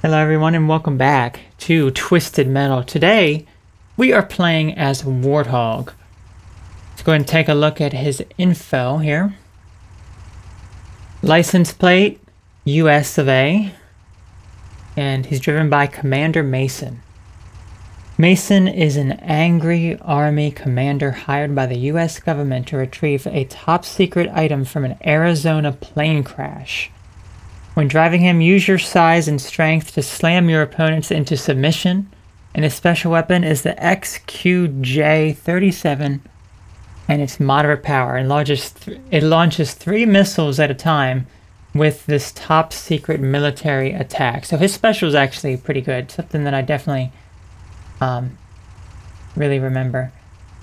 Hello everyone and welcome back to Twisted Metal. Today we are playing as Warthog. Let's go ahead and take a look at his info here. License plate US of A, and he's driven by Commander Mason. Mason is an angry army commander hired by the US government to retrieve a top secret item from an Arizona plane crash. When driving him, use your size and strength to slam your opponents into submission, and his special weapon is the XQJ-37, and it's moderate power. It launches 3 missiles at a time with this top secret military attack. So his special is actually pretty good, something that I definitely really remember.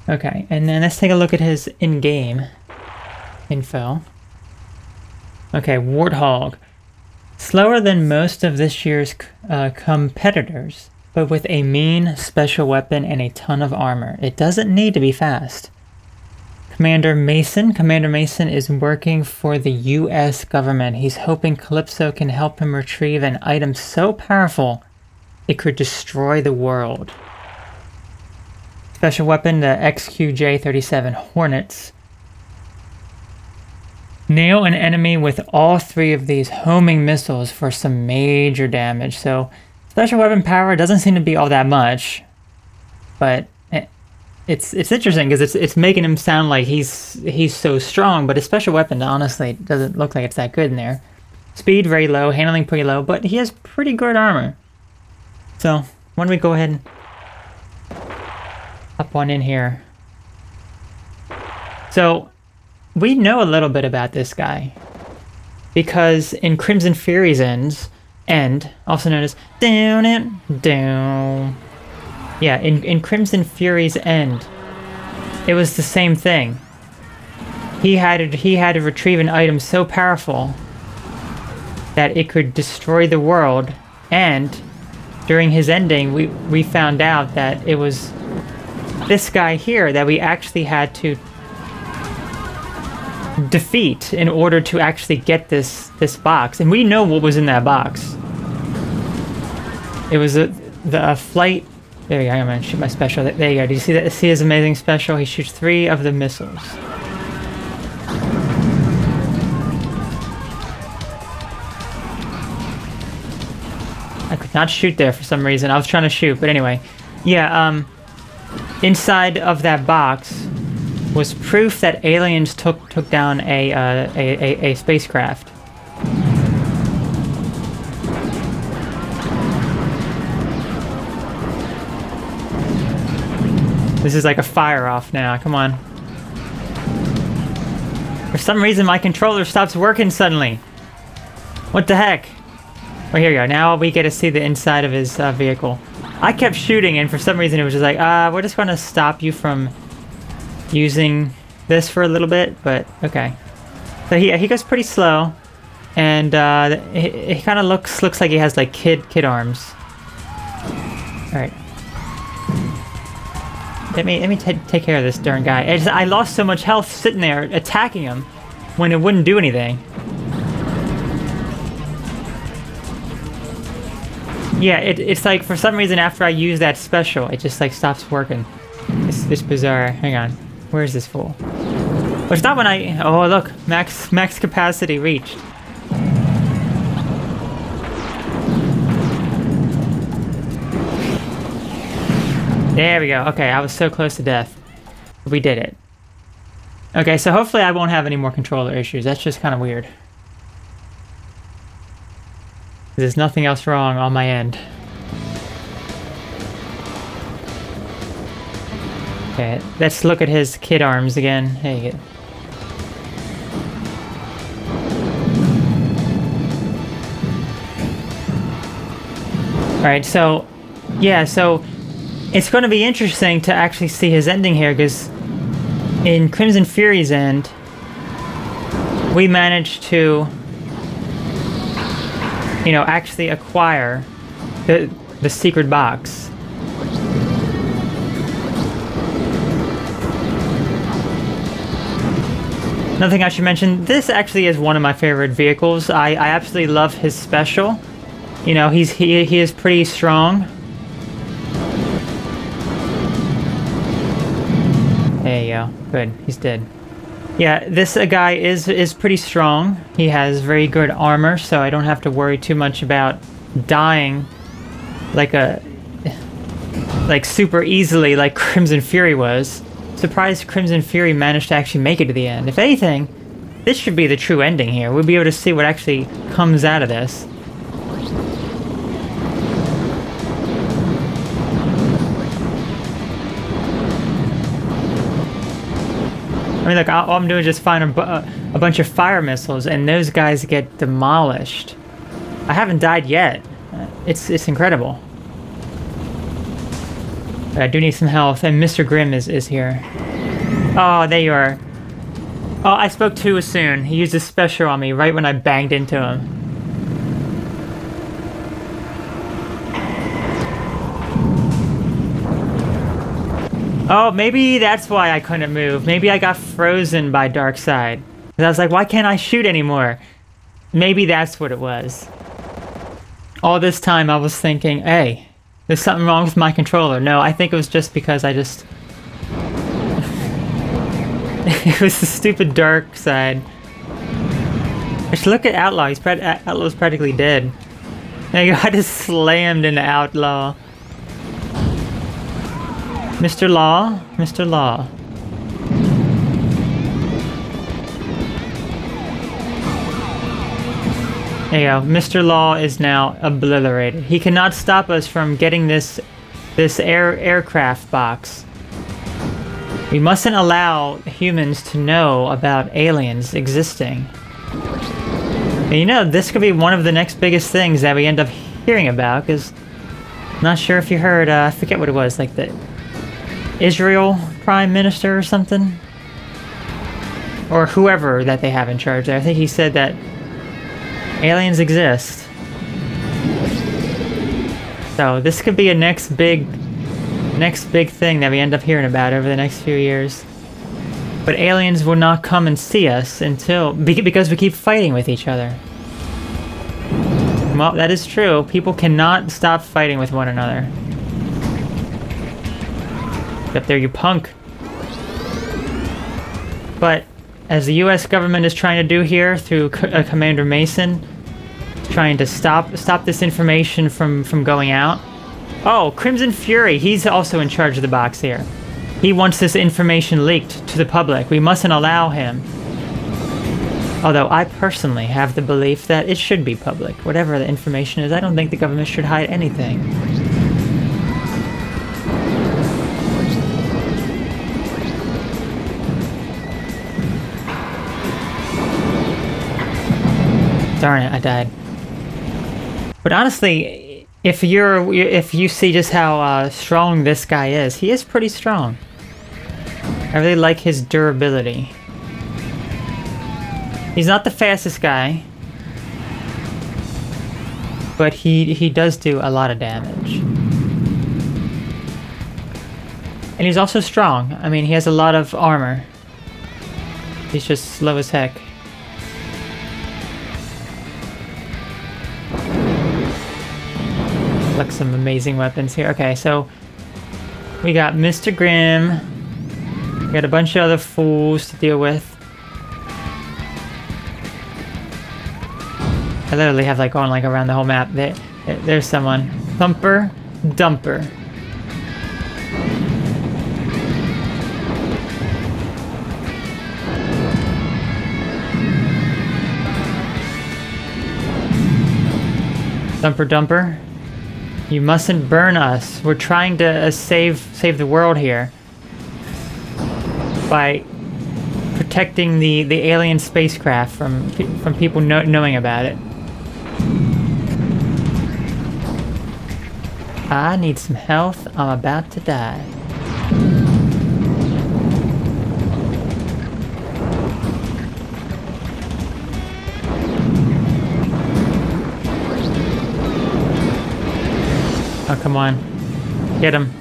Okay, and then let's take a look at his in-game info. Okay, Warthog. Slower than most of this year's competitors, but with a mean special weapon and a ton of armor. It doesn't need to be fast. Commander Mason. Commander Mason is working for the US government. He's hoping Calypso can help him retrieve an item so powerful it could destroy the world. Special weapon, the XQJ-37 Hornets. Nail an enemy with all 3 of these homing missiles for some major damage. So special weapon power doesn't seem to be all that much, but it's interesting because it's making him sound like he's so strong, but his special weapon honestly doesn't look like it's that good in there. Speed very low, handling pretty low, but he has pretty good armor. So why don't we go ahead and hop one in here. So we know a little bit about this guy because in Crimson Fury's End, also known as Down and Down. Yeah, in Crimson Fury's End, it was the same thing. He had to retrieve an item so powerful that it could destroy the world, and during his ending, we found out that it was this guy here that we actually had to defeat in order to actually get this box, and we know what was in that box. It was the flight. There you go. I'm gonna shoot my special. There you go. Do you see that? See his amazing special? He shoots 3 of the missiles. I could not shoot there for some reason. I was trying to shoot, but anyway, yeah. Inside of that box was proof that aliens took down a spacecraft. This is like a fire off now, come on. For some reason my controller stops working suddenly. What the heck? Oh, here we go, now we get to see the inside of his vehicle. I kept shooting and for some reason it was just like, we're just gonna stop you from using this for a little bit, but okay. So he goes pretty slow, and he kind of looks like he has like kid arms. All right, let me take care of this darn guy. I lost so much health sitting there attacking him when it wouldn't do anything. Yeah, it's like for some reason after I use that special, it just like stops working. It's bizarre. Hang on. Where's this fool? Oh, it's not when I... Oh, look. Max capacity reached. There we go. Okay, I was so close to death. We did it. Okay, so hopefully I won't have any more controller issues. That's just kind of weird. There's nothing else wrong on my end. Okay, let's look at his kid arms again. Hey. Alright, so yeah, so it's going to be interesting to actually see his ending here, because in Crimson Fury's End, we managed to, you know, actually acquire the secret box. Another thing I should mention, this actually is one of my favorite vehicles. I absolutely love his special. You know, he is pretty strong. There you go. Good. He's dead. Yeah, this guy is pretty strong. He has very good armor, so I don't have to worry too much about dying like super easily like Crimson Fury was. Surprised Crimson Fury managed to actually make it to the end. If anything, this should be the true ending here. We'll be able to see what actually comes out of this. I mean, look, all I'm doing is just find a bunch of fire missiles, and those guys get demolished. I haven't died yet. It's incredible. But I do need some health, and Mr. Grimm is here. Oh, there you are. Oh, I spoke too soon. He used a special on me right when I banged into him. Oh, maybe that's why I couldn't move. Maybe I got frozen by Darkseid. Because I was like, why can't I shoot anymore? Maybe that's what it was. All this time I was thinking, hey, there's something wrong with my controller. No, I think it was just because I just... it was the stupid Darkseid. Just look at Outlaw. Outlaw's practically dead. There you go, I just slammed into Outlaw. Mr. Law? Mr. Law. There you go. Mr. Law is now obliterated. He cannot stop us from getting this aircraft box. We mustn't allow humans to know about aliens existing. And you know, this could be one of the next biggest things that we end up hearing about, because I'm not sure if you heard, I forget what it was, like the Israel Prime Minister or something? Or whoever that they have in charge there. I think he said that aliens exist. So this could be a next big thing that we end up hearing about over the next few years. But aliens will not come and see us because we keep fighting with each other. Well, that is true. People cannot stop fighting with one another. Up there, you punk. But as the U.S. government is trying to do here through Commander Mason, trying to stop this information from going out. Oh, Crimson Fury, he's also in charge of the box here. He wants this information leaked to the public. We mustn't allow him. Although I personally have the belief that it should be public. Whatever the information is, I don't think the government should hide anything. Darn it, I died. But honestly, if you see just how strong this guy is, he is pretty strong. I really like his durability. He's not the fastest guy, but he does do a lot of damage. And he's also strong. I mean, he has a lot of armor. He's just slow as heck. Like some amazing weapons here. Okay, so we got Mr. Grimm. We got a bunch of other fools to deal with. I literally have like going like around the whole map. There's someone. Thumper, Dumper. Thumper Dumper. You mustn't burn us. We're trying to save the world here by protecting the alien spacecraft from people knowing about it. I need some health. I'm about to die. Oh, come on. Get him.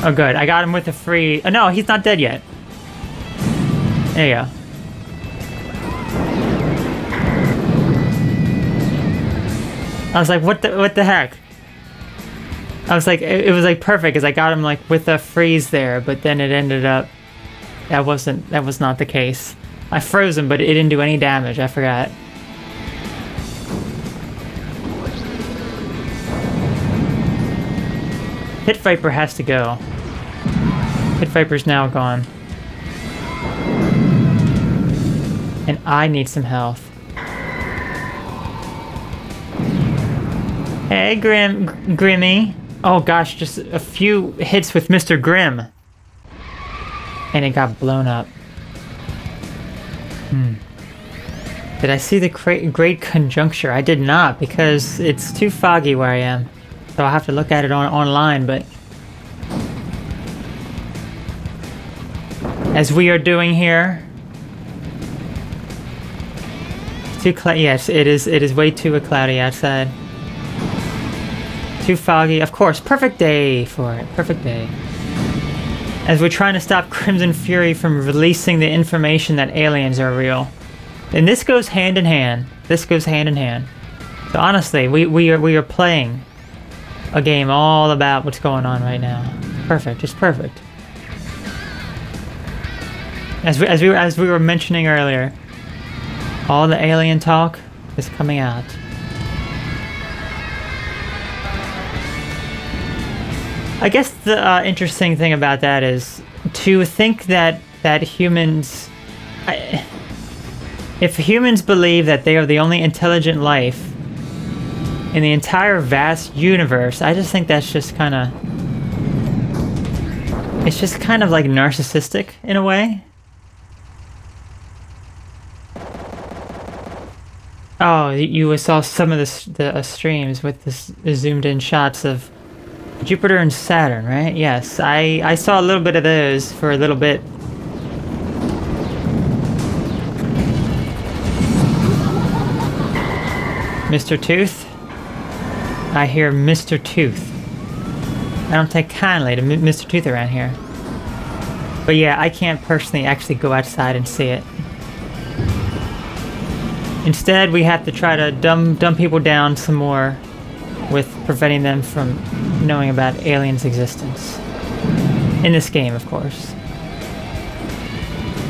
Oh, good. I got him with a free... Oh, no, he's not dead yet. There you go. I was like, what the heck? I was like, it was like perfect because I got him like with a freeze there, but then it ended up that was not the case. I froze him, but it didn't do any damage. I forgot. Pit Viper has to go. Pit Viper's now gone. And I need some health. Hey, Grimmy. Oh gosh, just a few hits with Mr. Grimm. And it got blown up. Did I see the Great Conjuncture? I did not, because it's too foggy where I am. So I'll have to look at it online, but... as we are doing here... yes, it is way too cloudy outside. Too foggy. Of course, perfect day for it. Perfect day. As we're trying to stop Crimson Fury from releasing the information that aliens are real. And this goes hand in hand. This goes hand in hand. So honestly, we are playing a game all about what's going on right now. Perfect. Just perfect. As we were mentioning earlier, all the alien talk is coming out. I guess the interesting thing about that is to think that humans, if humans believe that they are the only intelligent life in the entire vast universe, I just think that's just kind of, it's just kind of like narcissistic in a way. Oh, you saw some of the streams with the zoomed in shots of Jupiter and Saturn, right? Yes, I saw a little bit of those for a little bit. Mr. Tooth? I hear Mr. Tooth. I don't take kindly to Mr. Tooth around here. But yeah, I can't personally actually go outside and see it. Instead, we have to try to dumb people down some more with preventing them from knowing about aliens' existence. In this game, of course.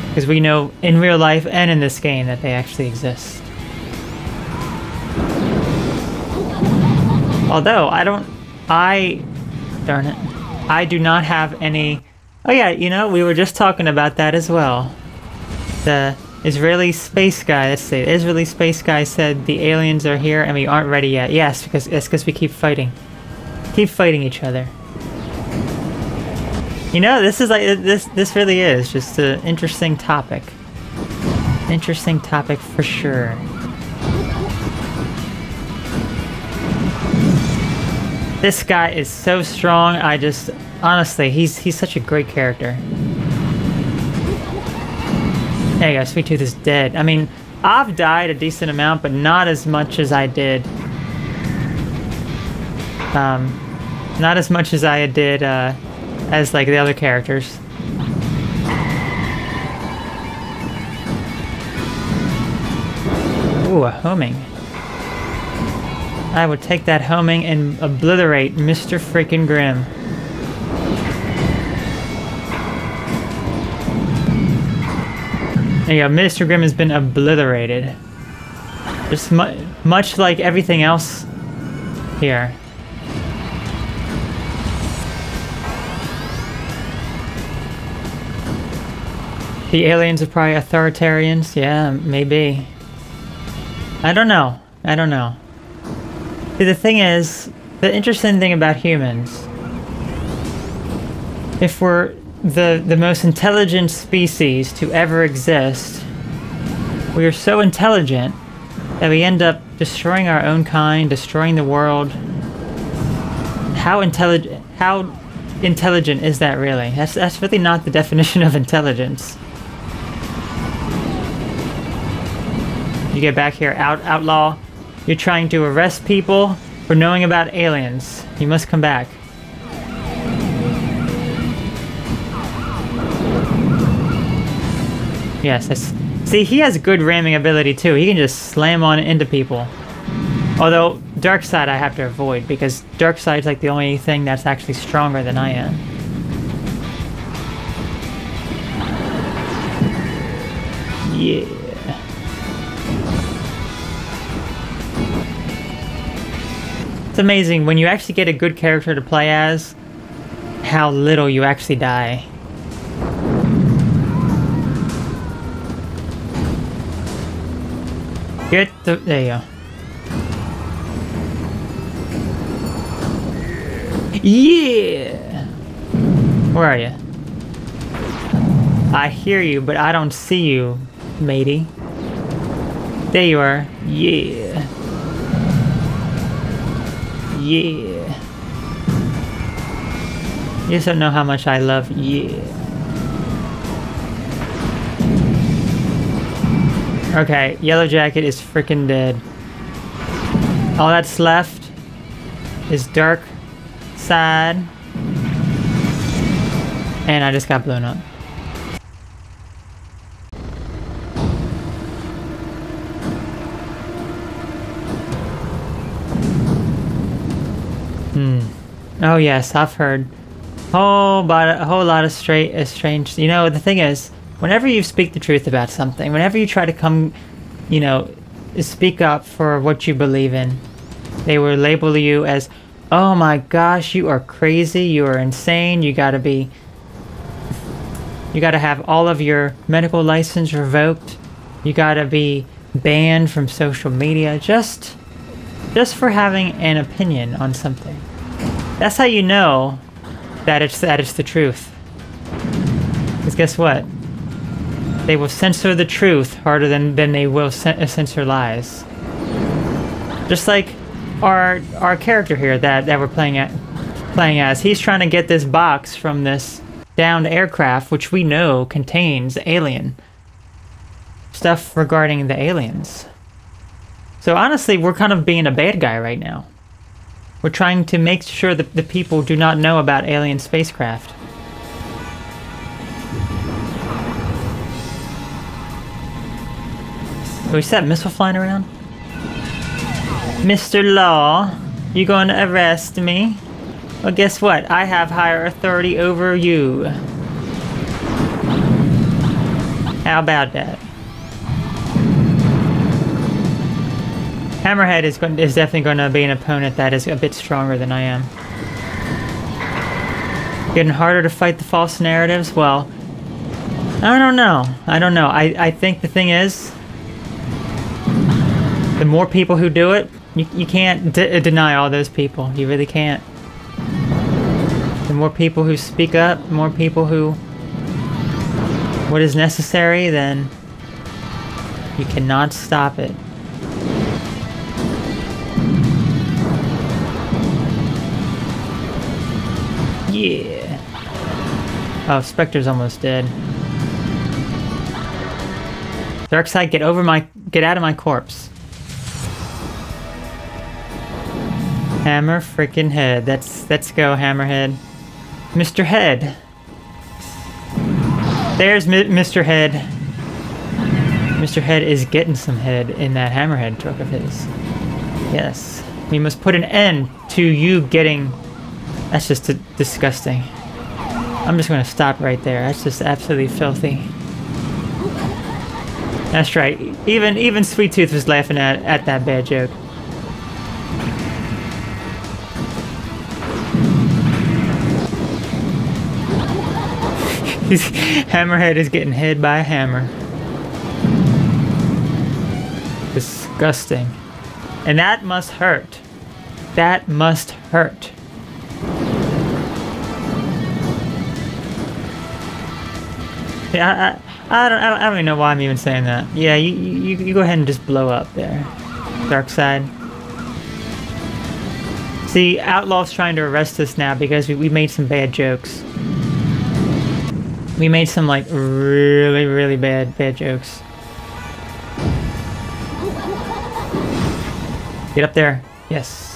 Because we know in real life and in this game that they actually exist. Although, darn it, I do not have any... Oh yeah, you know, we were just talking about that as well. The Israeli space guy, let's see, the Israeli space guy said the aliens are here and we aren't ready yet. Yes, because it's because we keep fighting. Keep fighting each other. You know, this is like, this really is just an interesting topic. Interesting topic for sure. This guy is so strong, honestly, he's such a great character. There you go, Sweet Tooth is dead. I mean, I've died a decent amount, but not as much as I did. Not as much as I did, as like the other characters. Ooh, a homing. I would take that homing and obliterate Mr. Freaking Grimm. There you go, Mr. Grimm has been obliterated. Just much like everything else here. The aliens are probably authoritarians. Yeah, maybe. I don't know. I don't know. See, the thing is, the interesting thing about humans, if we're the most intelligent species to ever exist, we are so intelligent that we end up destroying our own kind, destroying the world. How intelligent is that really? That's really not the definition of intelligence. You get back here, outlaw. You're trying to arrest people for knowing about aliens. You must come back. Yes, see, he has good ramming ability too. He can just slam on into people. Although, Darkseid I have to avoid, because Darkseid's like the only thing that's actually stronger than I am. Yeah. It's amazing when you actually get a good character to play as, how little you actually die. There you go. Yeah! Where are you? I hear you, but I don't see you, matey. There you are. Yeah. Yeah. You just don't know how much I love yeah. Okay, Yellow Jacket is freaking dead. All that's left is Darkseid. And I just got blown up. Oh yes, I've heard a whole lot of strange. You know, the thing is, whenever you speak the truth about something, whenever you try to come, you know, speak up for what you believe in, they will label you as, oh my gosh, you are crazy, you are insane, you gotta have all of your medical license revoked, you gotta be banned from social media, just for having an opinion on something. That's how you know that it's the truth. Because guess what? They will censor the truth harder than they will censor lies. Just like our character here that we're playing as. He's trying to get this box from this downed aircraft, which we know contains alien stuff regarding the aliens. So honestly, we're kind of being a bad guy right now. We're trying to make sure that the people do not know about alien spacecraft. We see that missile flying around? Mr. Law, you going to arrest me? Well, guess what? I have higher authority over you. How about that? Hammerhead is definitely going to be an opponent that is a bit stronger than I am. Getting harder to fight the false narratives? Well, I don't know. I think the thing is, the more people who do it, you can't deny all those people. You really can't. The more people who speak up, the more people who... what is necessary, then you cannot stop it. Yeah. Oh, Spectre's almost dead. Darkseid, get out of my corpse. Hammer freaking head. Let's go, Hammerhead. Mr. Head. There's Mr. Head. Mr. Head is getting some head in that Hammerhead truck of his. Yes. We must put an end to you getting... That's just disgusting. I'm just gonna stop right there. That's just absolutely filthy. That's right. Even Sweet Tooth was laughing at that bad joke. Hammerhead is getting hit by a hammer. Disgusting. And that must hurt. That must hurt. Yeah, I don't even know why I'm even saying that. Yeah, you go ahead and just blow up there, Darkseid. See, Outlaw's trying to arrest us now because we made some bad jokes. We made some like really bad jokes. Get up there. Yes.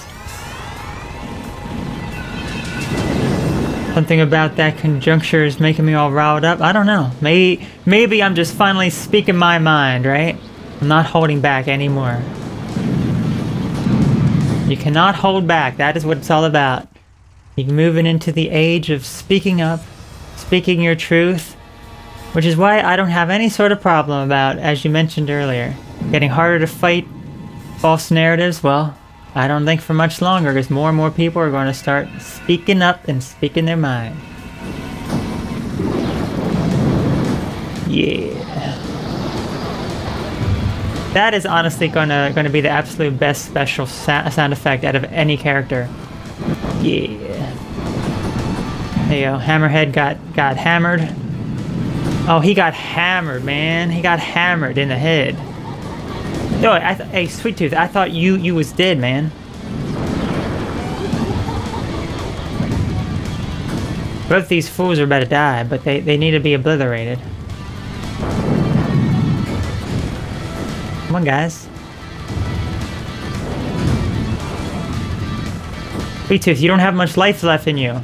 Something about that conjuncture is making me all riled up. I don't know. Maybe I'm just finally speaking my mind, right? I'm not holding back anymore. You cannot hold back. That is what it's all about. You're moving into the age of speaking up, speaking your truth, which is why I don't have any sort of problem about, as you mentioned earlier, getting harder to fight false narratives. Well, I don't think for much longer, because more and more people are going to start speaking up and speaking their mind. Yeah. That is honestly gonna be the absolute best special sound effect out of any character. Yeah. There you go. Hammerhead got hammered. Oh, he got hammered, man. He got hammered in the head. No, hey, Sweet Tooth, I thought you was dead, man. Both these fools are about to die, but they need to be obliterated. Come on, guys. Sweet Tooth, you don't have much life left in you.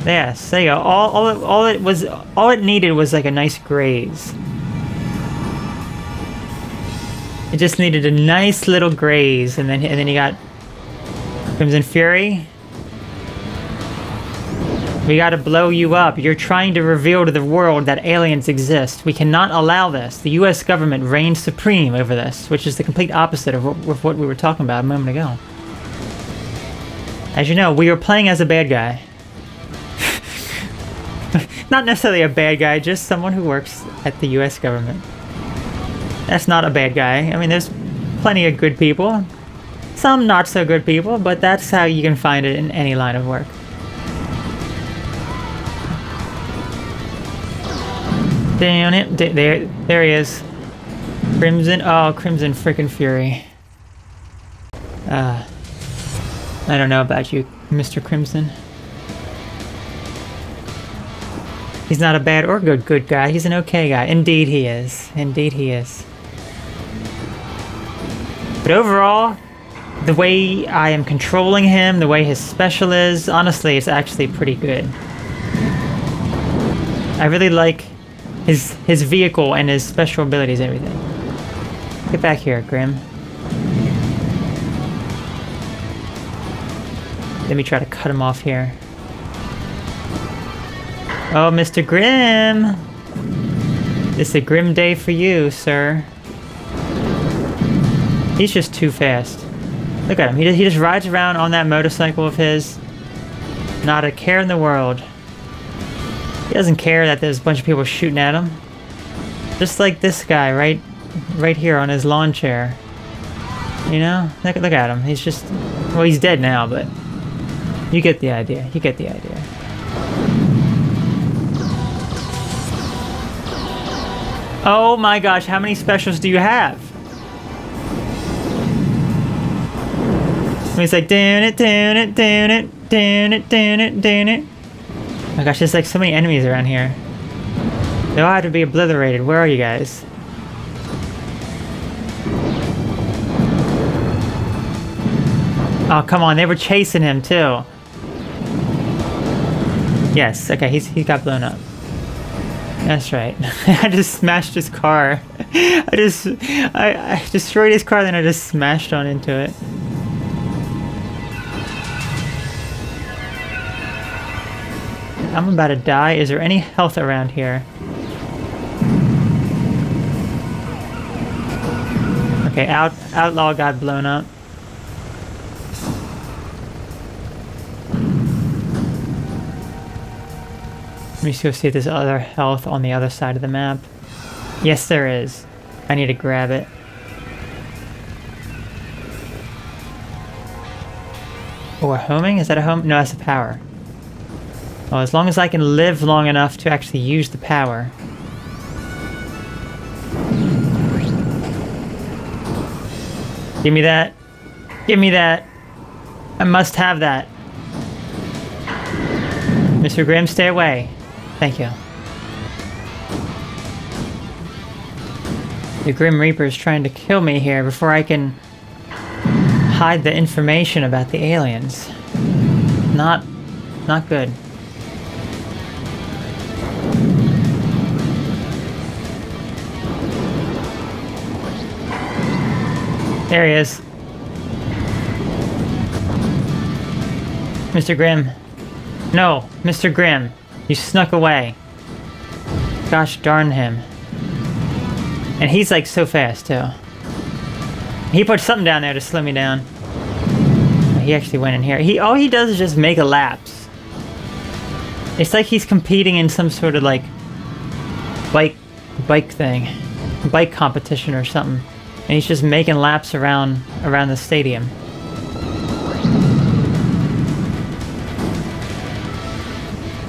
Yes, there you go. All it needed was like a nice graze. It just needed a nice little graze, and then you got Crimson Fury. We gotta blow you up. You're trying to reveal to the world that aliens exist. We cannot allow this. The US government reigns supreme over this, which is the complete opposite of what we were talking about a moment ago. As you know, we were playing as a bad guy. Not necessarily a bad guy, just someone who works at the US government. That's not a bad guy. I mean, there's plenty of good people. Some not so good people, but that's how you can find it in any line of work. Down it. There he is. Crimson. Oh, Crimson frickin' Fury. I don't know about you, Mr. Crimson. He's not a bad or good guy. He's an okay guy. Indeed he is. Indeed he is. But overall, the way I am controlling him, the way his special is, honestly, it's actually pretty good. I really like his vehicle and his special abilities and everything. Get back here, Grim. Let me try to cut him off here. Oh, Mr. Grim! It's a grim day for you, sir. He's just too fast. Look at him. He just rides around on that motorcycle of his. Not a care in the world. He doesn't care that there's a bunch of people shooting at him. Just like this guy right here on his lawn chair. You know? Look at him. He's just... Well, he's dead now, but... You get the idea. You get the idea. Oh my gosh, how many specials do you have? And he's like, down it, down it, down it, down it, down it, down it. Oh my gosh, there's like so many enemies around here. They all have to be obliterated. Where are you guys? Oh, come on, they were chasing him too. Yes, okay, he got blown up. That's right. I just smashed his car. I destroyed his car, then I just smashed on into it. I'm about to die. Is there any health around here? Okay, Outlaw got blown up. Let me just go see if there's other health on the other side of the map. Yes, there is. I need to grab it. Oh, we're homing? Is that a home? No, that's a power. Well, as long as I can live long enough to actually use the power. Give me that. Give me that. I must have that. Mr. Grimm, stay away. Thank you. The Grim Reaper is trying to kill me here before I can hide the information about the aliens. Not good. There he is. Mr. Grimm. No, Mr. Grimm. You snuck away. Gosh darn him. And he's like so fast too. He put something down there to slow me down. He actually went in here. All he does is just make a lapse. It's like he's competing in some sort of like bike thing. Bike competition or something. And he's just making laps around the stadium.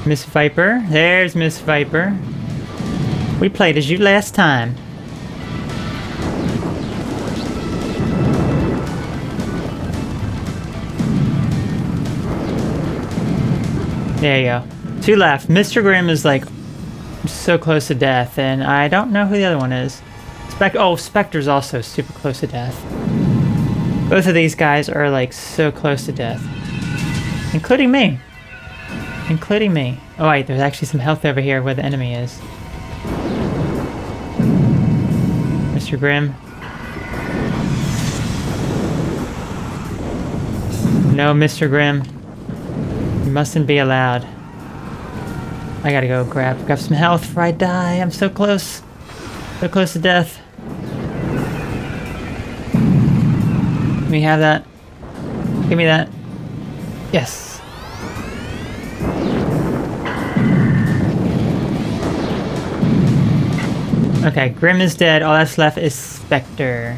Miss Viper. There's Miss Viper. We played as you last time. There you go. 2 left. Mr. Grimm is like so close to death, and I don't know who the other one is. Spectre's also super close to death. Both of these guys are like so close to death. Including me. Including me. Oh wait, there's actually some health over here where the enemy is. Mr. Grimm. No, Mr. Grimm. You mustn't be allowed. I gotta go grab some health before I die. I'm so close. So close to death. Let me have that. Give me that. Yes. Okay, Grimm is dead. All that's left is Spectre.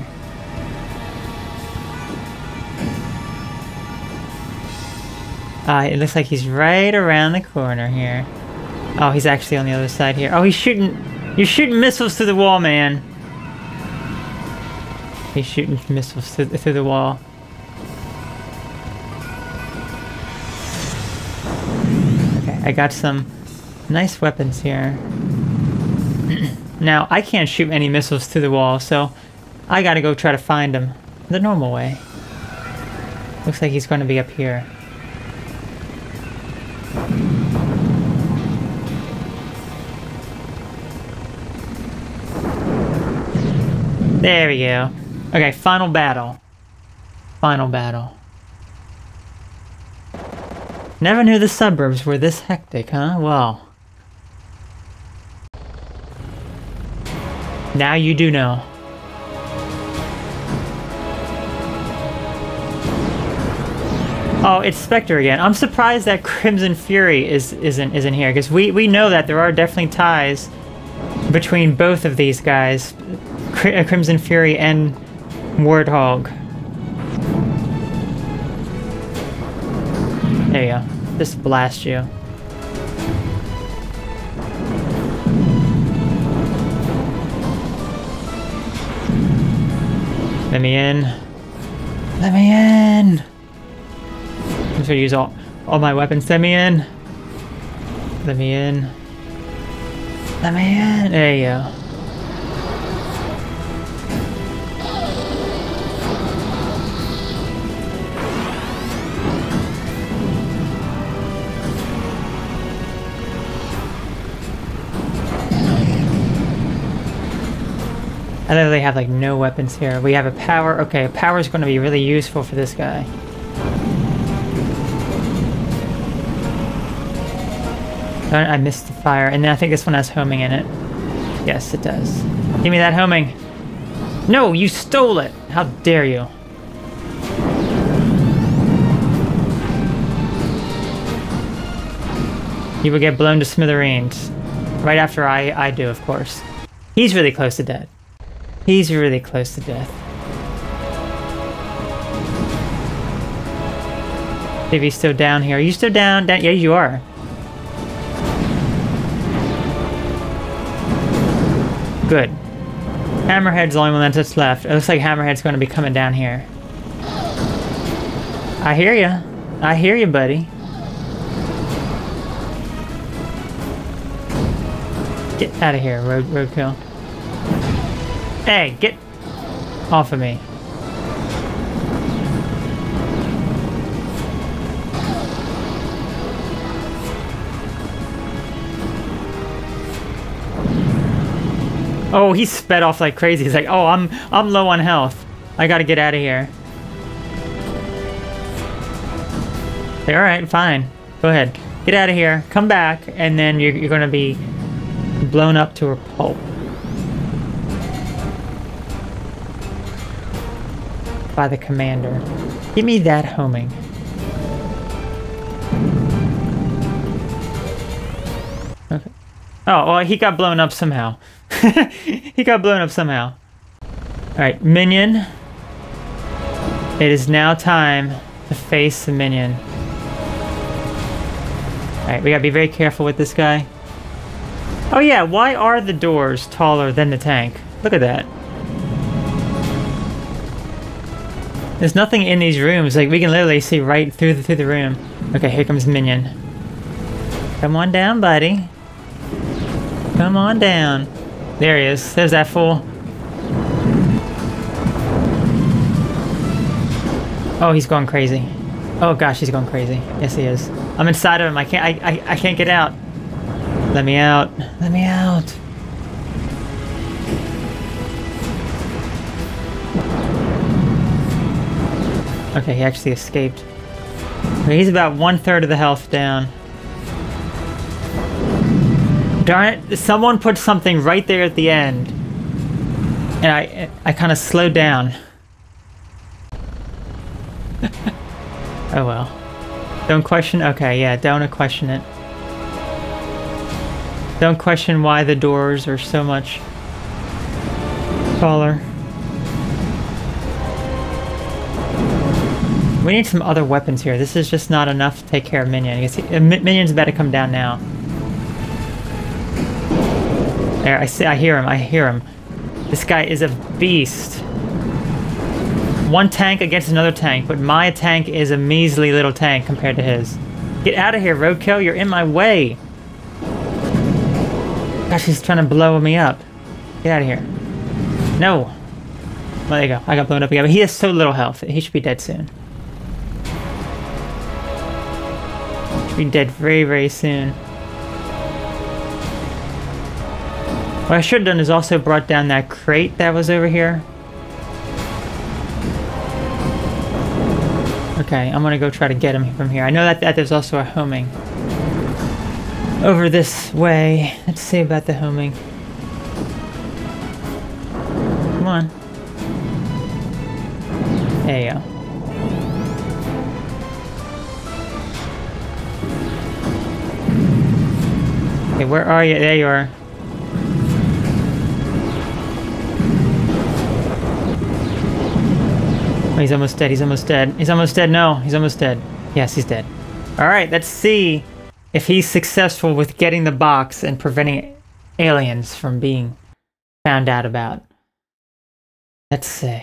It looks like he's right around the corner here. Oh, he's actually on the other side here. Oh, he's shooting... You're shooting missiles through the wall, man. He's shooting missiles through the wall. Okay, I got some nice weapons here. Now, I can't shoot any missiles through the wall, so I gotta go try to find him the normal way. Looks like he's going to be up here. There we go. Okay, final battle. Final battle. Never knew the suburbs were this hectic, huh? Well. Now you do know. Oh, it's Spectre again. I'm surprised that Crimson Fury isn't here, because we know that there are definitely ties between both of these guys. Crimson Fury and Warthog. There you go. Just blast you. Let me in. Let me in! I'm just gonna use all my weapons. Let me in. Let me in. Let me in. There you go. I literally have like no weapons here. We have a power. Okay, a power is going to be really useful for this guy. I missed the fire, and then I think this one has homing in it. Yes, it does. Give me that homing. No, you stole it. How dare you? You will get blown to smithereens. Right after I do, of course. He's really close to death. He's really close to death. If he's still down here. Are you still down? Yeah, you are. Good. Hammerhead's the only one that's left. It looks like Hammerhead's going to be coming down here. I hear ya. I hear you, buddy. Get out of here, roadkill. Hey, get off of me. Oh, he sped off like crazy. He's like, oh, I'm low on health. I gotta get out of here. Alright, fine. Go ahead. Get out of here. Come back, and then you're gonna be blown up to a pulp. By the commander. Give me that homing. Okay. Oh, well, he got blown up somehow. He got blown up somehow. Alright, minion. It is now time to face the minion. Alright, we gotta be very careful with this guy. Oh yeah, why are the doors taller than the tank? Look at that. There's nothing in these rooms, like we can literally see right through the room. Okay, here comes minion. Come on down, buddy. Come on down. There he is. There's that fool. Oh, he's going crazy. Oh gosh, he's going crazy. Yes, he is. I'm inside of him. I can't get out. Let me out. Let me out. Okay, he actually escaped. He's about 1/3 of the health down. Darn it, someone put something right there at the end. And I kind of slowed down. Oh well. Don't question, okay, yeah, don't question it. Don't question why the doors are so much taller. We need some other weapons here. This is just not enough to take care of Minion. You can see, Minion's about to come down now. There, I hear him. This guy is a beast. One tank against another tank, but my tank is a measly little tank compared to his. Get out of here, Roadkill, you're in my way. Gosh, he's trying to blow me up. Get out of here. No. Well, there you go. I got blown up again, but he has so little health. He should be dead soon. Be dead very, very soon. What I should have done is also brought down that crate that was over here. Okay, I'm gonna go try to get him from here. I know that there's also a homing over this way. Let's see about the homing. Come on. There you go. Okay, where are you? There you are. Oh, he's almost dead. He's almost dead. He's almost dead. No, he's almost dead. Yes, he's dead. Alright, let's see if he's successful with getting the box and preventing aliens from being found out about. Let's see.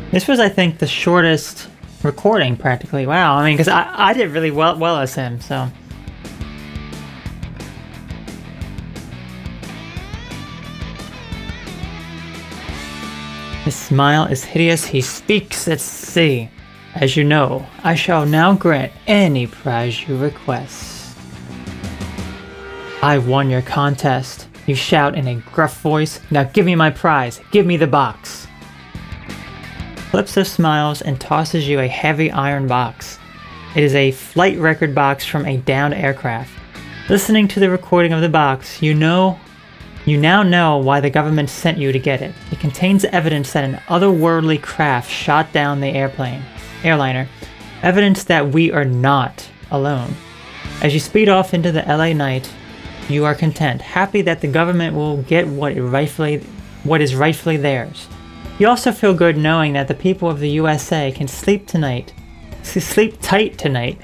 This was, I think, the shortest recording, practically. Wow, I mean, because I did really well as him, so... His smile is hideous, he speaks at sea. As you know, I shall now grant any prize you request. I won your contest. You shout in a gruff voice, now give me my prize, give me the box. Calypso smiles and tosses you a heavy iron box. It is a flight record box from a downed aircraft. Listening to the recording of the box, you now know why the government sent you to get it. It contains evidence that an otherworldly craft shot down the airliner. Evidence that we are not alone. As you speed off into the LA night, you are content, happy that the government will get what is rightfully theirs. You also feel good knowing that the people of the USA can sleep tight tonight,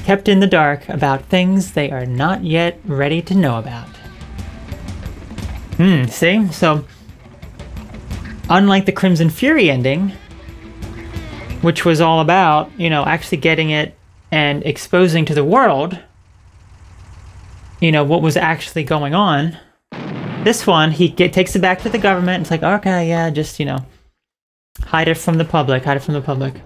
kept in the dark about things they are not yet ready to know about. See? So, unlike the Crimson Fury ending, which was all about, you know, actually getting it and exposing to the world, you know, what was actually going on, this one, he takes it back to the government. It's like, okay, yeah, just, you know, hide it from the public, hide it from the public.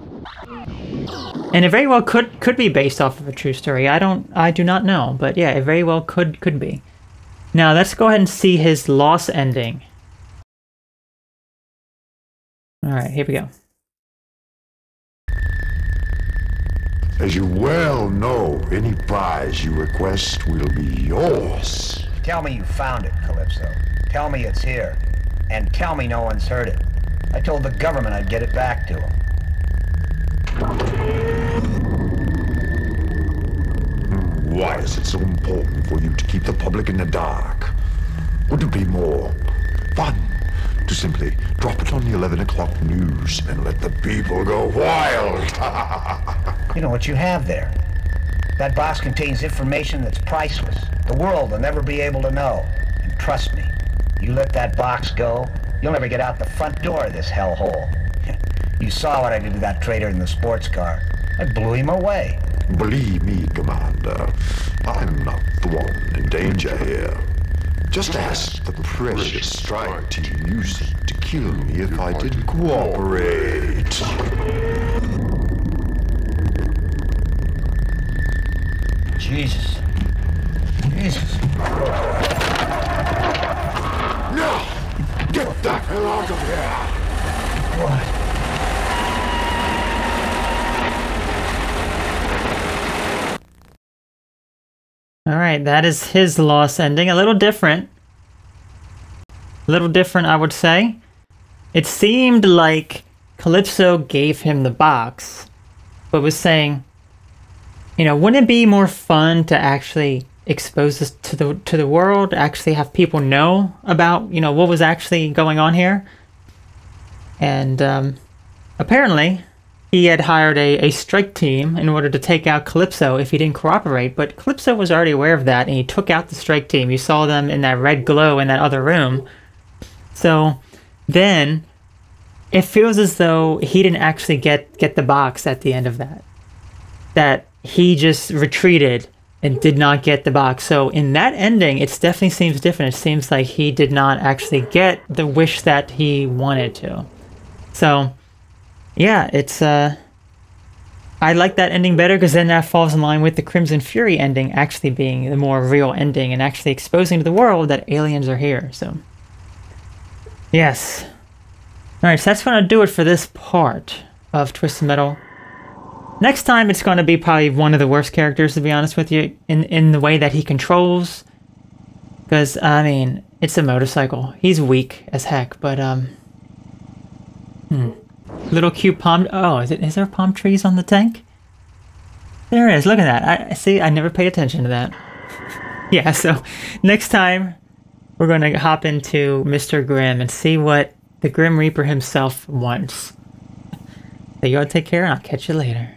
And it very well could be based off of a true story. I do not know, but yeah, it very well could be. Now let's go ahead and see his loss ending. Alright, here we go. As you well know, any prize you request will be yours. Tell me you found it, Calypso. Tell me it's here. And tell me no one's heard it. I told the government I'd get it back to them. Why is it so important for you to keep the public in the dark? Would it be more fun to simply drop it on the 11 o'clock news and let the people go wild? You know what you have there? That box contains information that's priceless. The world will never be able to know. And trust me, you let that box go, you'll never get out the front door of this hellhole. You saw what I did to that traitor in the sports car. I blew him away. Believe me, Commander, I'm not the one in danger here. Just ask the precious strike team used to kill me if I didn't cooperate. Jesus. Jesus. No! Get the hell out of here! What? Alright, that is his loss ending. A little different. A little different, I would say. It seemed like Calypso gave him the box, but was saying, you know, wouldn't it be more fun to actually expose this to the world, actually have people know about, you know, what was actually going on here? And apparently he had hired a strike team in order to take out Calypso if he didn't cooperate, but Calypso was already aware of that, and he took out the strike team. You saw them in that red glow in that other room. So then it feels as though he didn't actually get the box at the end of that. That he just retreated and did not get the box. So in that ending, it definitely seems different. It seems like he did not actually get the wish that he wanted to. So yeah, it's I like that ending better because then that falls in line with the Crimson Fury ending actually being the more real ending and actually exposing to the world that aliens are here. So yes. Alright, so that's going to do it for this part of Twisted Metal. Next time it's going to be probably one of the worst characters, to be honest with you, in the way that he controls. Because, I mean, it's a motorcycle. He's weak as heck, but, Little cute palm... Oh, is there palm trees on the tank? There is, look at that. I see, I never paid attention to that. Yeah, so next time we're going to hop into Mr. Grimm and see what the Grim Reaper himself wants. So you all take care, and I'll catch you later.